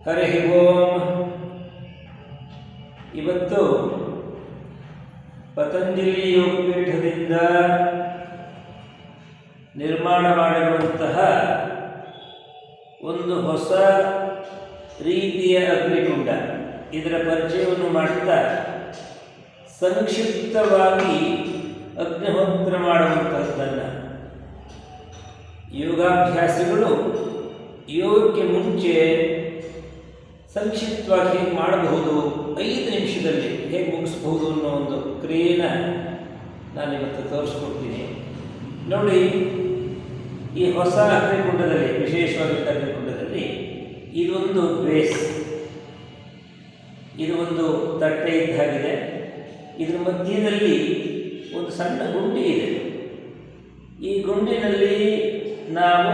ಹರಿ ಓಂ. ಇವತ್ತು ಪತಂಜಲಿ ಯೋಗಪೀಠದಿಂದ ನಿರ್ಮಾಣ ಮಾಡಿರುವಂತಹ ಒಂದು ಹೊಸ ರೀತಿಯ ಅಗ್ನಿಕುಂಡ, ಇದರ ಪರಿಚಯವನ್ನು ಮಾಡುತ್ತಾ ಸಂಕ್ಷಿಪ್ತವಾಗಿ ಅಗ್ನಿಹೋತ್ರ ಮಾಡುವಂತಹದ್ದನ್ನು ಯೋಗಾಭ್ಯಾಸಿಗಳು ಯೋಗಕ್ಕೆ ಮುಂಚೆ ಸಂಕ್ಷಿಪ್ತವಾಗಿ ಹೇಗೆ ಮಾಡಬಹುದು, 5 ನಿಮಿಷದಲ್ಲಿ ಹೇಗೆ ಮುಗಿಸ್ಬಹುದು ಅನ್ನೋ ಒಂದು ಕ್ರಿಯೆನ ನಾನಿವತ್ತು ತೋರಿಸ್ಕೊಡ್ತೀನಿ. ನೋಡಿ, ಈ ಹೊಸ ಅಗ್ನಿಕುಂಡದಲ್ಲಿ, ವಿಶೇಷವಾದ ಅಗ್ನಿಕುಂಡದಲ್ಲಿ ಇದೊಂದು ಬೇಸ್, ಇದು ಒಂದು ತಟ್ಟೆ ಇದ್ದಾಗಿದೆ. ಇದರ ಮಧ್ಯದಲ್ಲಿ ಒಂದು ಸಣ್ಣ ಗುಂಡಿ ಇದೆ. ಈ ಗುಂಡಿನಲ್ಲಿ ನಾವು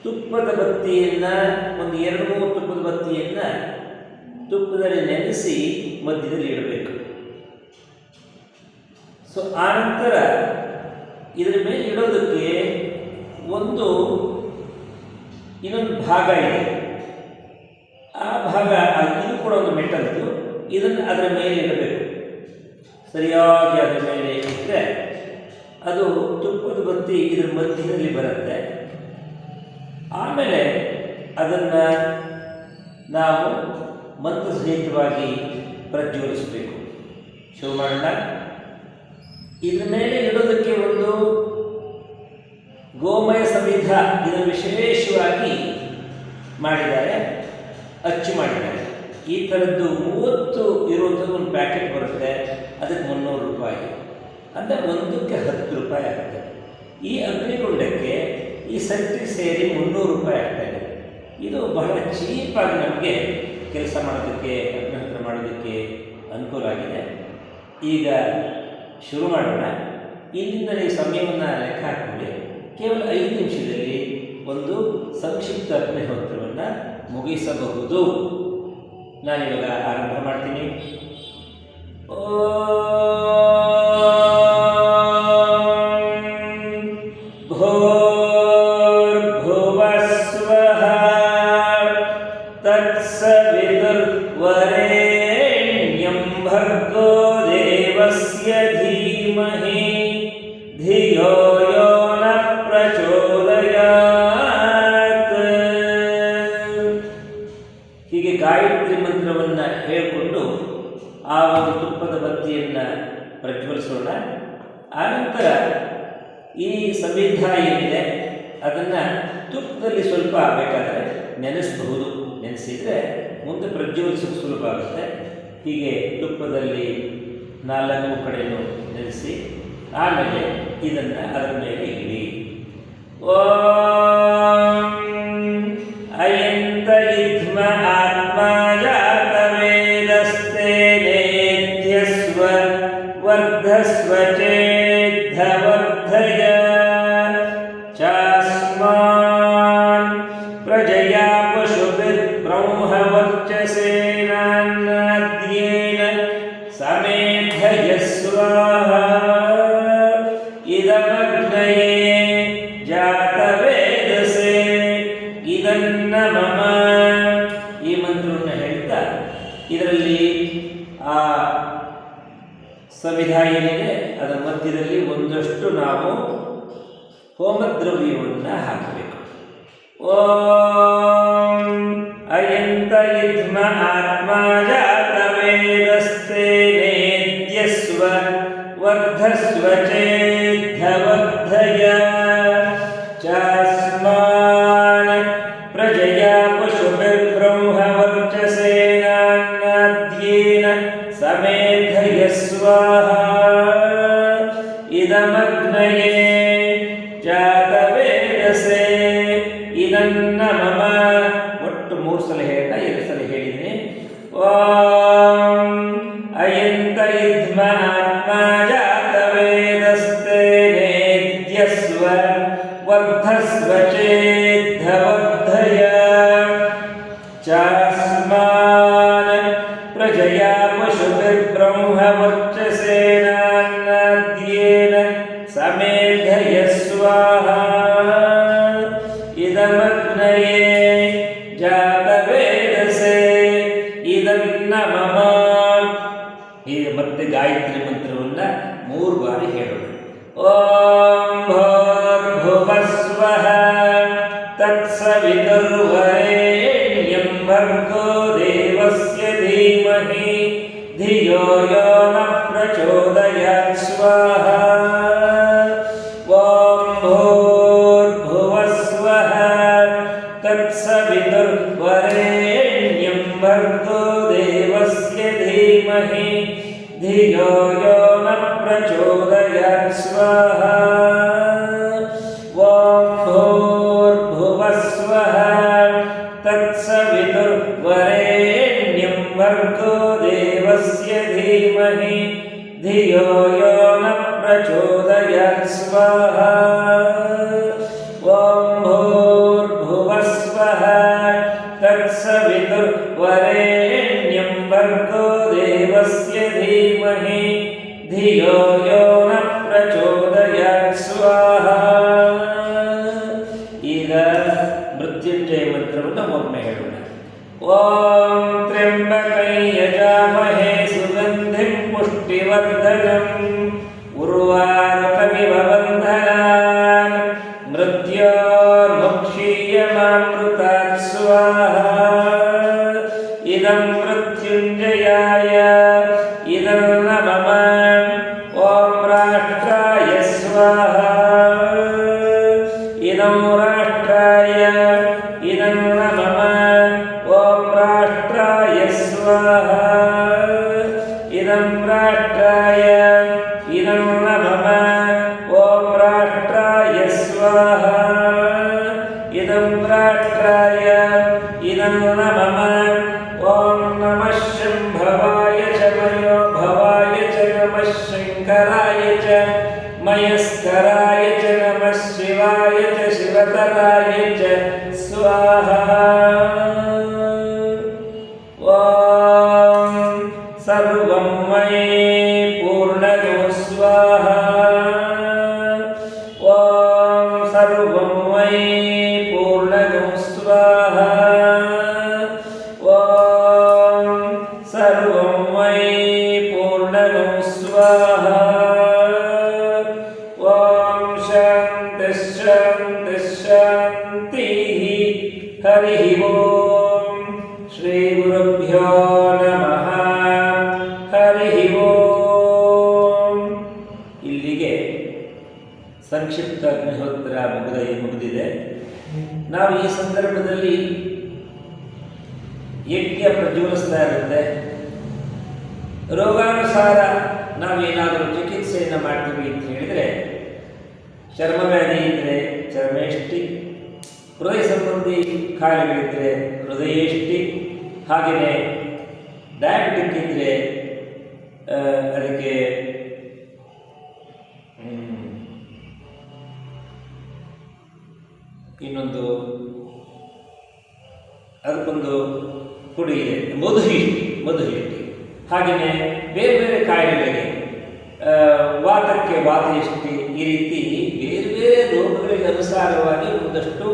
ತುಪ್ಪದ ಬತ್ತಿಯನ್ನು, ಒಂದು 2-3 ತುಪ್ಪದ ಬತ್ತಿಯನ್ನು ತುಪ್ಪದಲ್ಲಿ ನೆನೆಸಿ ಮಧ್ಯದಲ್ಲಿ ಇಡಬೇಕು. ಸೊ ಆನಂತರ ಇದರ ಮೇಲೆ ಇಡೋದಕ್ಕೆ ಇನ್ನೊಂದು ಭಾಗ ಇದೆ. ಆ ಭಾಗ, ಇದು ಕೂಡ ಒಂದು ಮೆಟಲ್ದು, ಇದನ್ನು ಅದರ ಮೇಲೆ ಇಡಬೇಕು. ಸರಿಯಾಗಿ ಅದರ ಮೇಲೆ ಇಟ್ಟರೆ ಅದು ತುಪ್ಪದ ಬತ್ತಿ ಇದರ ಮಧ್ಯದಲ್ಲಿ ಬರುತ್ತೆ. ಆಮೇಲೆ ಅದನ್ನು ನಾವು ಮಂತ್ರಸಹಿತವಾಗಿ ಪ್ರಜ್ವಲಿಸಬೇಕು. ಶುರು ಮಾಡೋಣ. ಇದರ ಮೇಲೆ ಇಡೋದಕ್ಕೆ ಒಂದು ಗೋಮಯ ಸಮಿಧ, ಇದನ್ನು ವಿಶೇಷವಾಗಿ ಮಾಡಿದ್ದಾರೆ, ಅಚ್ಚು ಮಾಡಿದ್ದಾರೆ. ಈ ಥರದ್ದು 30 ಇರುವಂಥದ್ದು ಒಂದು ಪ್ಯಾಕೆಟ್ ಬರುತ್ತೆ. ಅದಕ್ಕೆ 300 ರೂಪಾಯಿ, ಅಂದರೆ ಒಂದಕ್ಕೆ 10 ರೂಪಾಯಿ ಆಗುತ್ತೆ. ಈ ಅಗ್ನಿಕುಂಡಕ್ಕೆ ಈ ಸೆಟ್ಗೆ ಸೇರಿ 300 ರೂಪಾಯಿ ಆಗ್ತಾಯಿದೆ. ಇದು ಬಹಳ ಚೀಪಾಗಿ ನಮಗೆ ಕೆಲಸ ಮಾಡೋದಕ್ಕೆ, ಅಗ್ನಿಹೋತ್ರ ಮಾಡೋದಕ್ಕೆ ಅನುಕೂಲ ಆಗಿದೆ. ಈಗ ಶುರು ಮಾಡೋಣ. ಇಲ್ಲಿಂದ ನೀವು ಸಮಯವನ್ನು ಲೆಕ್ಕ ಹಾಕ್ಕೊಳ್ಳಿ. ಕೇವಲ 5 ನಿಮಿಷದಲ್ಲಿ ಒಂದು ಸಂಕ್ಷಿಪ್ತ ಅಗ್ನಿಹೋತ್ರವನ್ನು ಮುಗಿಸಬಹುದು. ನಾನಿವಾಗ ಆರಂಭ ಮಾಡ್ತೀನಿ. ಭೂರ್ಭುವಸ್ವಃ ತತ್ಸವಿತುರ್ವರೆಣ್ಯಂ ಭರ್ಗೋ ದೇವಸ್ಯ ಧೀಮಹಿ ಧಿಯೋ ಯೋ ನ ಪ್ರಚೋದಯಾತ್. ಹೀಗೆ ಗಾಯತ್ರಿ ಮಂತ್ರವನ್ನು ಹೇಳಿಕೊಂಡು ಆ ಒಂದು ತುಪ್ಪದ ಬತ್ತಿಯನ್ನು ಪ್ರಜ್ವಲಿಸೋಣ. ಆನಂತರ ಈ ಸಮಿಧ ಏನಿದೆ ಅದನ್ನು ತುಪ್ಪದಲ್ಲಿ ಸ್ವಲ್ಪ ಬೇಕಾದರೆ ನೆನೆಸಬಹುದು. ನೆನೆಸಿದರೆ ಮುಂದೆ ಪ್ರಜ್ವಲಿಸೋಕ್ಕೆ ಸುಲಭ ಆಗುತ್ತೆ. ಹೀಗೆ ತುಪ್ಪದಲ್ಲಿ 4 ಕಡೆಯೂ ನೆನೆಸಿ ಆಮೇಲೆ ಇದನ್ನು ಅದರ ಮೇಲೆ ಇಡಿ. ಓಂ ಅಯಂತ ಇದ್ಮ ಆತ್ಮ ಜಾತವೇದಸ್ತೆ ನೇಧ್ಯಸ್ವ ವರ್ಧಸ್ವ ಚೇದ್ಧವರ್ಧಯ ಚಾಸ್ಮಾನ್ ಪ್ರಜಯಾ ಪಶುಭಿರ್ಬ್ರಹ್ಮವರ್ಚಸೇನಾನ್ಯೇನ ಸಮೇಧಯ ಸ್ವಾಹ ಇದಮಗ್ನಯೇ ಜಾತವೇದಸೆ ಇದನ್ನ ಮಮ. ಈ ಮಂತ್ರವನ್ನು ಹೇಳ್ತಾ ಇದರಲ್ಲಿ ಆ ಸಮಿಧ ಏನಿದೆ ಅದರ ಮಧ್ಯದಲ್ಲಿ ಒಂದಷ್ಟು ನಾವು ಹೋಮದ್ರವ್ಯವನ್ನು ಹಾಕಬೇಕು. ಓಂ ಅಯಂತ ಇದ್ಮ ಆತ್ಮ ಜಾತವೇದಸ್ತೆ ನೇದ್ಯಸ್ವ ವರ್ಧಸ್ವ ಚೇದ್ಧವರ್ಧಯ ಚಾಸ್ಮಾನ್ ಪ್ರಜಯಾ ಪಶುಭಿರ್ಬ್ರಹ್ಮವರ್ಚಸೇನಾನ್ಯೇನ ಸಮೇಧಯ ಸ್ವಾಹ ಇದಮಗ್ನಯೇ ಜಾತವೇದಸ್ತೇನೇದ್ಯಸ್ವ ವರ್ಧಸ್ವ ಚೇದ್ಧವರ್ಧಯ ಚಾಸ್ಮಾನ್ ಪ್ರಜಯಾ ಪಶುಭಿರ್ಬ್ರಹ್ಮ ವರ್ಚಸೇನಾದ್ಯೇನ ಸಮೇಧಯ ಸ್ವಾಹಾ ಇದಮಗ್ನಯೇ ಜಾತವೇದಸೇ ಇದನ್ನ ಮಮ. ಈಗ ಮತ್ತೆ ಗಾಯತ್ರಿ ಮಂತ್ರವನ್ನ 3 ಬಾರಿ ಹೇಳೋಣ. ಓಂ ಭೂರ್ಭುವಸ್ವಃ ತತ್ಸವಿತುರ್ವರೆಣ್ಯಂ ಭರ್ಗೋ ದೇವಸ್ಯ ಧೀಮಹಿ ಧಿಯೋ ಯೋ ನ ಪ್ರಚೋದಯಾತ್ ಸ್ವಾಹಾ. ಓಂ ಭೂರ್ಭುವಸ್ವಃ ತತ್ಸವಿತುರ್ವರೆಣ್ಯಂ ಭರ್ಗೋ ದೇವಸ್ಯ ಧೀಮಹಿ ಧಿಯೋ ಯೋ ನ ಪ್ರಚೋದಯಾತ್ ಸ್ವಾಹಾ. ಓಂ ಭೂರ್ಭುವಸ್ವಃ ತತ್ಸವಿತುರ್ವರೆಣ್ಯಂ ಭರ್ಗೋ ದೇವಸ್ಯ ಧೀಮಹಿ ಧಿಯೋ ಯೋ ನ ಪ್ರಚೋದಯಾತ್ ಸ್ವಾಹಾ. ಓಂ ಭೂರ್ಭುವಸ್ವಃ ತತ್ಸವಿತುರ್ವರೆಣ್ಯಂ ಭರ್ಗೋ ದೇವಸ್ಯ ಧೀಮಹಿ ಧಿಯೋ ಯೋ ನ ಪ್ರಚೋದಯಾತ್ ಸ್ವಾಹಾ. ಈಗ ಮೃತ್ಯುಂಜಯ ಮಂತ್ರವನ್ನು ಒಮ್ಮೆ ಹೇಳೋಣ. ಓಂ ತ್ರ್ಯಂಬಕೈ ಯಜಾಮಹೇ ಸುಗಂಧಿಂ ಪುಷ್ಟಿವರ್ಧನಂ ಉರ್ವಾರುಕಮಿವ ಬಂಧನಾನ್ ಮೃತ್ಯೋರ್ಮುಕ್ಷೀಯಮಾಮೃತಾತ್ ಸ್ವಾಹಾ. ಇದಂ ಮೃತ್ಯುಂಜಯಾಯ ಇದಂ ನ ಮಮ. ಓಂ ರಾಷ್ಟ್ರಾಯ ಸ್ವಾಹಾ. ಇದಂ ರಾಷ್ಟ್ರಾಯ ಇದಂ ನ ಮಮ. ಓಂ ರಾಷ್ಟ್ರಾಯ ಸ್ವಾಹಾ. ಇದಂ ರಾಷ್ಟ್ರಾಯ ಇದಂ ನ ಮಮ. ಓಂ ರಾಷ್ಟ್ರಾಯ ಸ್ವಾಹಾ. ಇದಂ ರಾಷ್ಟ್ರಾಯ ಇದಂ ನ ಮಮ. ಓಂ ನಮಃ ಶಂಭವಾಯ ಚ ಮಯೋ ಭವಾಯ ಚ ನಮಃ ಶಂಕರಾಯ ಚ ಮಯಸ್ಕರಾಯ ಚ ನಮಃ ಶಿವಾಯ ಚ ಶಿವತರಾಯ ಚ ಸ್ವಾಹಾ. ಓಂ ಸರ್ವಂ ಮಯಿ ಪೂರ್ಣಯೋ ಸ್ವಾಹಾ. ಓಂ ಸರ್ವಂ ಮಯಿ ಪೂರ್ಣಯೋ ಸ್ವಾಹಾ. ಓಂ ಸರ್ವಂ ಮಯಿ ಪೂರ್ಣಯೋ ಸ್ವಾಹಾ. ಓಂ ಶಾಂತಿ ಶಾಂತಿ ಶಾಂತಿ. ಹರಿ ಓಂ ಶ್ರೀ ಗುರುಭ್ಯೋ ನಮಃ. ಹರಿ ಓಂ. ಇಲ್ಲಿಗೆ ಸಂಕ್ಷಿಪ್ತ ಅಗ್ನಿಹೋತ್ರ ಮುಗಿದಿದೆ. ನಾವು ಈ ಸಂದರ್ಭದಲ್ಲಿ ಯಜ್ಞ ಪ್ರಜ್ವಲಿಸ್ತಾ ಇರುತ್ತೆ. ರೋಗಾನುಸಾರ ನಾವೇನಾದರೂ ಚಿಕಿತ್ಸೆಯನ್ನು ಮಾಡ್ತೀವಿ ಅಂತ ಹೇಳಿದರೆ, ಚರ್ಮವ್ಯಾಧಿ ಇದ್ದರೆ ಚರ್ಮೇಷ್ಟಿ, ಹೃದಯ ಸಂಬಂಧಿ ಕಾಯಿಲೆಗಳಿದ್ದರೆ ಹೃದಯೇಷ್ಟಿ, ಹಾಗೆಯೇ ಡಯಾಬಿಟಿಕ್ ಇದ್ದರೆ ಅದಕ್ಕೆ ಇನ್ನೊಂದು ಅದಕ್ಕೊಂದು ಪುಡಿ ಇದೆ, ಮಧುಹಿಟ್ಟಿ. ಹಾಗೆಯೇ ಬೇರೆ ಬೇರೆ ಕಾಯಿಲೆಗಳಿಗೆ, ವಾತಕ್ಕೆ ವಾತಯಷ್ಟಿ, ಈ ರೀತಿ ಬೇರೆ ಬೇರೆ ರೋಗಗಳಿಗೆ ಅನುಸಾರವಾಗಿ ಒಂದಷ್ಟು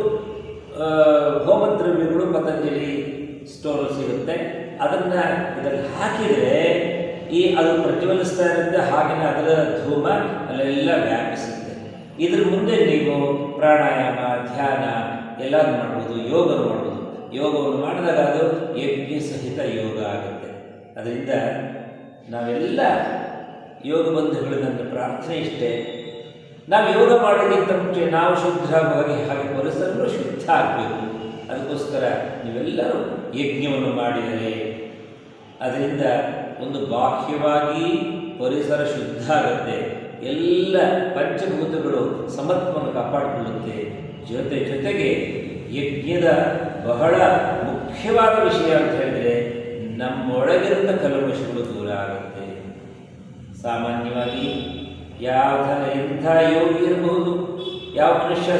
ಹೋಮದ್ರವ್ಯಗಳು ಪತಂಜಲಿ ಸ್ಟೋರ್ ಸಿಗುತ್ತೆ. ಅದನ್ನು ಇದರಲ್ಲಿ ಹಾಕಿದರೆ ಅದು ಪ್ರಜ್ವಲಿಸ್ತಾ ಇರುತ್ತೆ. ಹಾಗೆಯೇ ಅದರ ಧೂಮ ಅಲ್ಲೆಲ್ಲ ವ್ಯಾಪಿಸುತ್ತೆ. ಇದ್ರ ಮುಂದೆ ನೀವು ಪ್ರಾಣಾಯಾಮ, ಧ್ಯಾನ ಎಲ್ಲ ಮಾಡ್ಬೋದು, ಯೋಗ ಮಾಡ್ಬೋದು. ಯೋಗವನ್ನು ಮಾಡಿದಾಗ ಅದು ಯಜ್ಞ ಸಹಿತ ಯೋಗ ಆಗುತ್ತೆ. ಅದರಿಂದ ನಾವೆಲ್ಲ ಯೋಗ ಬಂಧುಗಳು ನನ್ನ ಪ್ರಾರ್ಥನೆ ಇಷ್ಟೇ, ನಾವು ಯೋಗ ಮಾಡೋದಕ್ಕಿಂತ ಮುಂಚೆ ನಾವು ಶುದ್ಧವಾಗಿ, ಹಾಗೆ ಪರಿಸರಗಳು ಶುದ್ಧ ಆಗಬೇಕು. ಅದಕ್ಕೋಸ್ಕರ ನೀವೆಲ್ಲರೂ ಯಜ್ಞವನ್ನು ಮಾಡಿದರೆ ಅದರಿಂದ ಒಂದು ಬಾಹ್ಯವಾಗಿ ಪರಿಸರ ಶುದ್ಧ ಆಗುತ್ತೆ. ಎಲ್ಲ ಪಂಚಭೂತಗಳು ಸಮತ್ವವನ್ನು ಕಾಪಾಡಿಕೊಳ್ಳುತ್ತೆ. ಜೊತೆಗೆ ಯಜ್ಞದ ಬಹಳ ಮುಖ್ಯವಾದ ವಿಷಯ ಅಂತ ಹೇಳಿದರೆ ನಮ್ಮೊಳಗಿರುವ ಕಲ್ಮಶಗಳು ದೂರ ಆಗುತ್ತೆ. ಸಾಮಾನ್ಯವಾಗಿ ಯಾವ ಥರ ಎಂಥ ಯೋಗಿ ಇರಬಹುದು, ಯಾವ ಮನುಷ್ಯ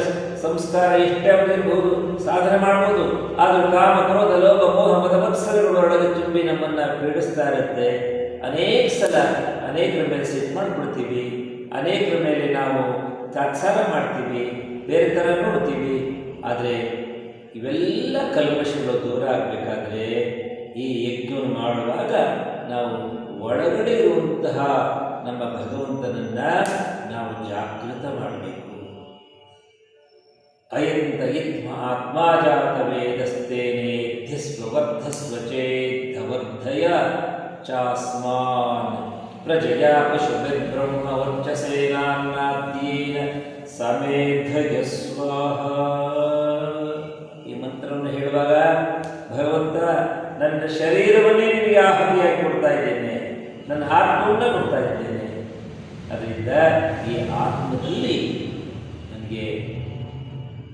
ಸಂಸ್ಕಾರ ಎಷ್ಟೇ ಅವನಿರಬಹುದು, ಸಾಧನೆ ಮಾಡ್ಬೋದು. ಆದರೂ ಕಾಮ ಕ್ರೋಧ ಲೋಭ ಮೋಹ ಮದ ಮತ್ಸರಗಳು ಒಳಗೆ ತುಂಬಿ ನಮ್ಮನ್ನು ಪೀಡಿಸ್ತಾ ಇರುತ್ತೆ. ಅನೇಕ ಸಲ ಅನೇಕರ ಮೇಲೆ ಸಿಟ್ಟು ಮಾಡಿಬಿಡ್ತೀವಿ, ಅನೇಕರ ಮೇಲೆ ನಾವು ತಾತ್ಸಾರ ಮಾಡ್ತೀವಿ, ಬೇರೆ ಥರ ನೋಡ್ತೀವಿ. ಆದರೆ ಇವೆಲ್ಲ ಕಲ್ಮಶಗಳು ದೂರ ಆಗಬೇಕಾದ್ರೆ ಈ ಯಜ್ಞವನ್ನು ಮಾಡುವಾಗ ನಾವು ಒಳಗಡೆ ಇರುವಂತಹ ನಮ್ಮ ಭಗವಂತನನ್ನು ನಾವು ಜಾಗೃತ ಮಾಡಬೇಕು. ಅಯಂತ ಇತ್ಮ ಆತ್ಮಾಜಾತ ವೇದಸ್ತೇನೆ ಧ್ಯಸ್ವರ್ಧಸ್ವ ಚೇದ್ಧವರ್ಧಯ ಚಾಸ್ಮಾನ್ ಪ್ರಜಯಾ ಪಶುಭಿರ್ಬ್ರಹ್ಮ ವರ್ಚಸೇನಾನ್ನಾದ್ಯೇನ ಸಮೇಧಯಸ್ವ. ಈ ಮಂತ್ರವನ್ನು ಹೇಳುವಾಗ ಭಗವಂತ ನನ್ನ ಶರೀರವನ್ನೇ ನಿನಗೆ ಆಹುತಿಯಾಗಿ ಕೊಡ್ತಾ ಇದ್ದೇನೆ, ನನ್ನ ಆತ್ಮವನ್ನು ಕೊಡ್ತಾ ಇದ್ದೇನೆ. ಅದರಿಂದ ಈ ಆತ್ಮದಲ್ಲಿ ನನಗೆ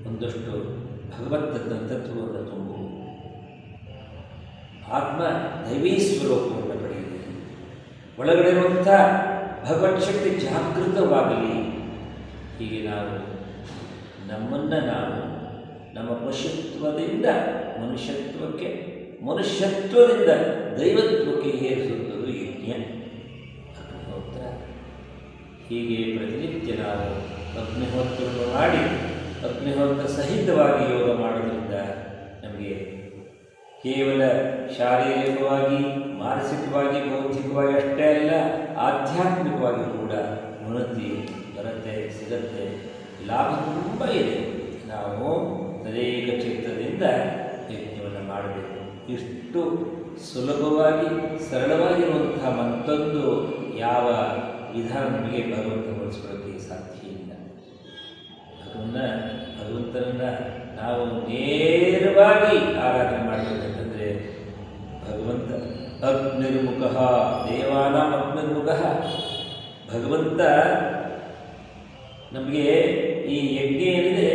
ಒಂದಷ್ಟು ಭಗವತ್ ತತ್ವವನ್ನು ತುಂಬು, ಆತ್ಮ ದೈವೀ ಸ್ವರೂಪವನ್ನು ಪಡೆಯಿದೆ, ಒಳಗಡೆ ಇರುವಂಥ ಭಗವತ್ ಶಕ್ತಿ ಜಾಗೃತವಾಗಲಿ. ಹೀಗೆ ನಾವು ನಮ್ಮನ್ನು ನಾವು ನಮ್ಮ ಪಶುತ್ವದಿಂದ ಮನುಷ್ಯತ್ವಕ್ಕೆ, ಮನುಷ್ಯತ್ವದಿಂದ ದೈವತ್ವಕ್ಕೆ ಏರಿಸುವುದು ಯಜ್ಞ, ಅಗ್ನಿಹೋತ್ರ. ಹೀಗೆ ಪ್ರತಿನಿತ್ಯ ನಾವು ಅಗ್ನಿಹೋತ್ರವನ್ನು ಮಾಡಿ ಅಗ್ನಿಹೋತ್ರ ಸಹಿತವಾಗಿ ಯೋಗ ಮಾಡೋದ್ರಿಂದ ನಮಗೆ ಕೇವಲ ಶಾರೀರಿಕವಾಗಿ, ಮಾನಸಿಕವಾಗಿ, ಬೌದ್ಧಿಕವಾಗಿ ಅಷ್ಟೇ ಅಲ್ಲ, ಆಧ್ಯಾತ್ಮಿಕವಾಗಿ ಕೂಡ ಉನ್ನತಿ ಬರುತ್ತೆ, ಸಿಗತ್ತೆ. ಲಾಭ ತುಂಬ ಇದೆ. ನಾವು ತದೇಕ ಚಿತ್ತದಿಂದ ಯಜ್ಞವನ್ನು ಮಾಡಬೇಕು. ಇಷ್ಟು ಸುಲಭವಾಗಿ ಸರಳವಾಗಿರುವಂತಹ ಮತ್ತೊಂದು ಯಾವ ವಿಧಾನ ನಮಗೆ ಭಗವಂತ ಬಳಸ್ಕೊಳ್ಳೋಕ್ಕೆ ಸಾಧ್ಯ ಇಲ್ಲ. ಭಗವಂತನನ್ನು ನಾವು ನೇರವಾಗಿ ಆರಾಧನೆ ಮಾಡಬೇಕಂತಂದರೆ ಭಗವಂತ ಅಗ್ನಿರ್ಮುಖ ದೇವಾನಾಂ ಅಗ್ನಿರ್ಮುಖ. ಭಗವಂತ ನಮಗೆ ಈ ಯಜ್ಞ ಏನಿದೆ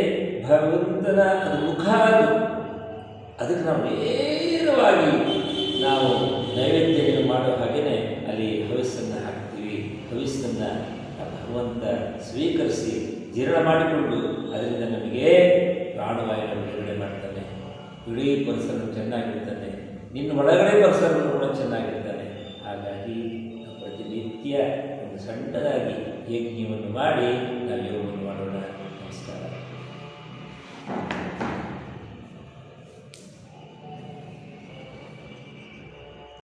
ಭಗವಂತನ ಅದು ಮುಖ, ಅದಕ್ಕೆ ನಾವು ನೇರವಾಗಿ ನಾವು ನೈವೇದ್ಯವನ್ನು ಮಾಡೋ ಹಾಗೆಯೇ ಅಲ್ಲಿ ಹವಿಸ್ಸನ್ನು ಹಾಕ್ತೀವಿ. ಹವಿಸ್ಸನ್ನು ಭಗವಂತ ಸ್ವೀಕರಿಸಿ ಜೀರ್ಣ ಮಾಡಿಕೊಂಡು ಅದರಿಂದ ನಮಗೆ ಪ್ರಾಣವಾಯುವನ್ನು ಬಿಡುಗಡೆ ಮಾಡ್ತಾನೆ. ಇಡೀ ಪರಿಸರ ಚೆನ್ನಾಗಿರ್ತಾನೆ, ನಿನ್ನ ಒಳಗಡೆ ಪರಿಸರವನ್ನು ಕೂಡ ಚೆನ್ನಾಗಿರ್ತಾನೆ. ಹಾಗಾಗಿ ಪ್ರತಿನಿತ್ಯ ಒಂದು ಸಣ್ಣದಾಗಿ ಯಜ್ಞವನ್ನು ಮಾಡಿ ನಾವು ಯೋಗ